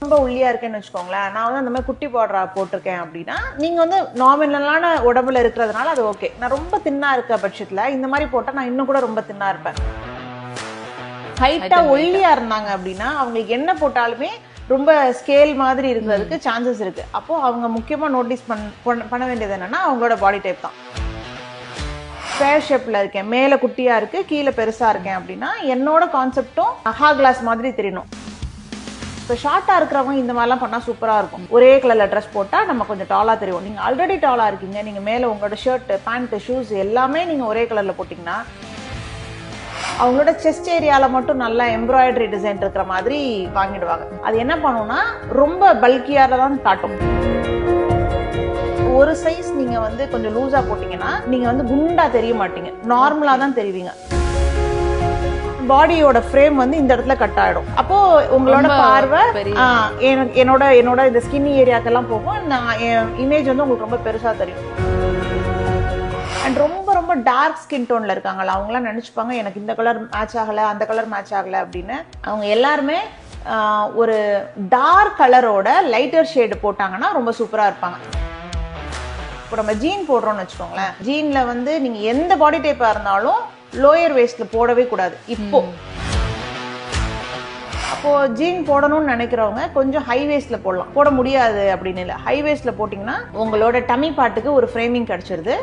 ரொம்ப ஒல்லியா இருக்கேன்னு வச்சுக்கோங்களேன், நான் வந்து அந்த மாதிரி குட்டி பார்டரா போட்டிருக்கேன் அப்படின்னா நீங்க வந்து நார்மலான உடம்புல இருக்கிறதுனால அது ஓகே. நான் ரொம்ப தின்னா இருக்க பட்சத்துல இந்த மாதிரி போட்டா நான் இன்னும் கூட ரொம்ப தின்னா இருப்பேன். ஹைட்டா ஒல்லியா இருந்தாங்க அப்படின்னா அவங்களுக்கு என்ன போட்டாலுமே ரொம்ப ஸ்கேல் மாதிரி இருக்கிறதுக்கு சான்சஸ் இருக்கு. அப்போ அவங்க முக்கியமா நோட்டீஸ் பண்ண வேண்டியது என்னன்னா அவங்களோட பாடி டைப் தான். ஸ்கொயர் ஷேப்ல இருக்கேன், மேல குட்டியா இருக்கு, கீழே பெருசா இருக்கேன் அப்படின்னா என்னோட கான்செப்டும் அஹா கிளாஸ் மாதிரி தெரியணும். இப்போ ஷார்ட்டா இருக்கிறவங்க இந்த மாதிரிலாம் பண்ணா சூப்பரா இருக்கும். ஒரே கலர்ல ட்ரெஸ் போட்டா நம்ம கொஞ்சம் டாலா தெரியும். நீங்க ஆல்ரெடி டாலா இருக்கீங்க, நீங்க மேல உங்களோட ஷர்ட், பேண்ட், ஷூஸ் எல்லாமே நீங்க ஒரே கலர்ல போட்டீங்கன்னா அவங்களோட செஸ்ட் ஏரியால மட்டும் நல்லா எம்ப்ராய்டரி டிசைன் இருக்கிற மாதிரி வாங்கிடுவாங்க. அது என்ன பண்ணும்னா ரொம்ப பல்கியால தான் காட்டும். ஒரு சைஸ் நீங்க வந்து கொஞ்சம் லூஸா போட்டீங்கன்னா நீங்க வந்து குண்டா தெரிய மாட்டீங்க, நார்மலா தான் தெரிவிங்க. பாடியோட ஃப்ரேம் வந்து இந்த இடத்துல கட் ஆயிடும். அப்போ உங்களோட பார்வை என்னோட இந்த ஸ்கின் ஏரியாக்கெல்லாம் போகும். என் இமேஜ் வந்து உங்களுக்கு ரொம்ப பெருசா தெரியும். அண்ட் ரொம்ப ரொம்ப டார்க் ஸ்கின் டோன்ல இருக்காங்களா அவங்களாம் நினைச்சுப்பாங்க எனக்கு இந்த கலர் மேட்ச் ஆகல, அந்த கலர் மேட்ச் ஆகல அப்படின்னு. அவங்க எல்லாருமே ஒரு டார்க் கலரோட லைட்டர் ஷேடு போட்டாங்கன்னா ரொம்ப சூப்பரா இருப்பாங்க. இப்போ நம்ம ஜீன் போடுறோம்னு வச்சுக்கோங்களேன், ஜீன்ல வந்து நீங்க எந்த பாடி டைப்பா இருந்தாலும் லோயர் வேஸ்ட்ல போடவே கூடாது. அப்போ ஜீன் போடணும்னு நினைக்கிறவங்க கொஞ்சம் ஹை வேஸ்ட்ல போடலாம். போட முடியாது அப்படின்னு இல்லை, ஹை வேஸ்ட்ல போட்டீங்கன்னா உங்களோட டம்மி பார்ட்டுக்கு ஒரு ஃப்ரேமிங் கிடைச்சிருது.